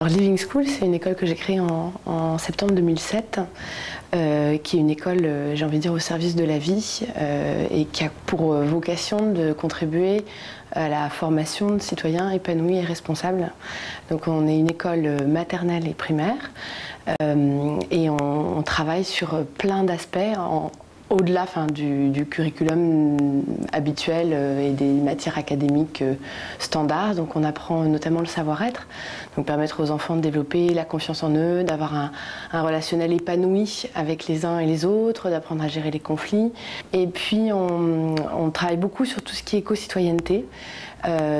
Living School, c'est une école que j'ai créée en septembre 2007, qui est une école, j'ai envie de dire, au service de la vie et qui a pour vocation de contribuer à la formation de citoyens épanouis et responsables. Donc on est une école maternelle et primaire et on travaille sur plein d'aspects au-delà du curriculum habituel et des matières académiques standards. Donc on apprend notamment le savoir-être, donc permettre aux enfants de développer la confiance en eux, d'avoir un relationnel épanoui avec les uns et les autres, d'apprendre à gérer les conflits. Et puis on travaille beaucoup sur tout ce qui est éco-citoyenneté,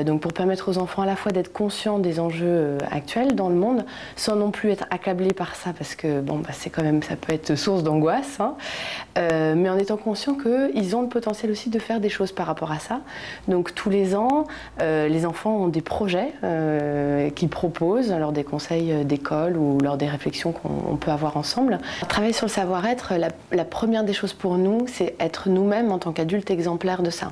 donc pour permettre aux enfants à la fois d'être conscients des enjeux actuels dans le monde, sans non plus être accablés par ça, parce que bon, c'est quand même, ça peut être source d'angoisse, hein, mais en étant conscients qu'ils ont le potentiel aussi de faire des choses par rapport à ça. Donc tous les ans, les enfants ont des projets qu'ils proposent lors des conseils d'école ou lors des réflexions qu'on peut avoir ensemble. Travailler sur le savoir-être, la première des choses pour nous, c'est être nous-mêmes en tant qu'adultes exemplaires de ça.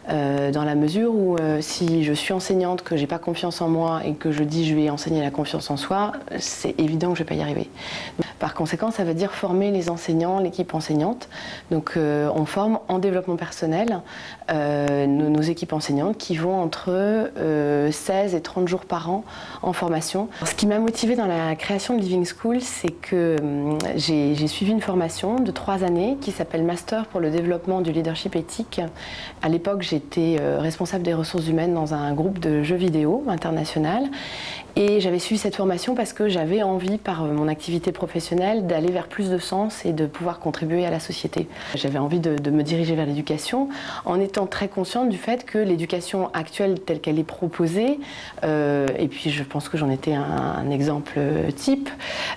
Dans la mesure où si je suis enseignante, que j'ai pas confiance en moi et que je dis je vais enseigner la confiance en soi, c'est évident que je vais pas y arriver. Par conséquent, ça veut dire former les enseignants, l'équipe enseignante. Donc on forme en développement personnel nos équipes enseignantes qui vont entre 16 et 30 jours par an en formation. Ce qui m'a motivée dans la création de Living School, c'est que j'ai suivi une formation de 3 années qui s'appelle Master pour le développement du leadership éthique. À l'époque, j'étais responsable des ressources humaines dans un groupe de jeux vidéo international et j'avais suivi cette formation parce que j'avais envie, par mon activité professionnelle, d'aller vers plus de sens et de pouvoir contribuer à la société. J'avais envie de me diriger vers l'éducation en étant très consciente du fait que l'éducation actuelle telle qu'elle est proposée, et puis je pense que j'en étais un exemple type,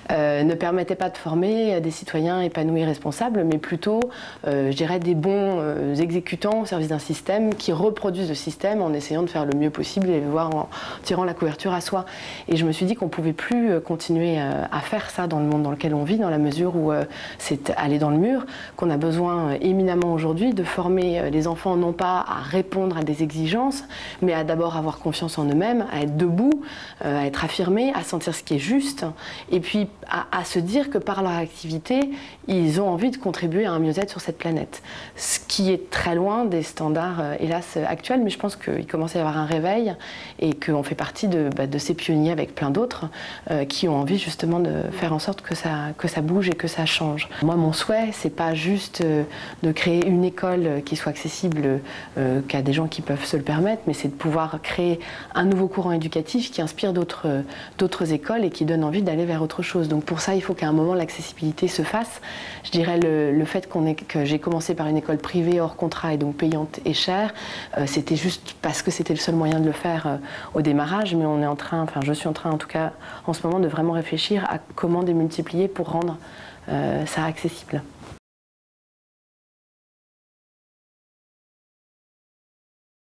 ne permettait pas de former des citoyens épanouis et responsables, mais plutôt, je dirais, des bons exécutants au service d'un système qui reproduisent le système en essayant de faire le mieux possible et voire en tirant la couverture à soi. Et je me suis dit qu'on ne pouvait plus continuer à faire ça dans le monde dans lequel on vit, dans la mesure où c'est aller dans le mur, qu'on a besoin éminemment aujourd'hui de former les enfants non pas à répondre à des exigences, mais à d'abord avoir confiance en eux-mêmes, à être debout, à être affirmés, à sentir ce qui est juste, et puis à se dire que par leur activité, ils ont envie de contribuer à un mieux-être sur cette planète. Ce qui est très loin des standards, hélas, actuels, mais je pense qu'il commence à y avoir un réveil et qu'on fait partie de ces pionniers avec plein d'autres qui ont envie justement de faire en sorte que ça bouge et que ça change. Moi, mon souhait, c'est pas juste de créer une école qui soit accessible qu'à des gens qui peuvent se le permettre, mais c'est de pouvoir créer un nouveau courant éducatif qui inspire d'autres écoles et qui donne envie d'aller vers autre chose. Donc pour ça, il faut qu'à un moment, l'accessibilité se fasse. Je dirais le fait que j'ai commencé par une école privée hors contrat et donc payante et chère, c'était juste parce que c'était le seul moyen de le faire au démarrage, mais on est en train, je suis en train en tout cas en ce moment de vraiment réfléchir à comment démultiplier pour rendre ça accessible.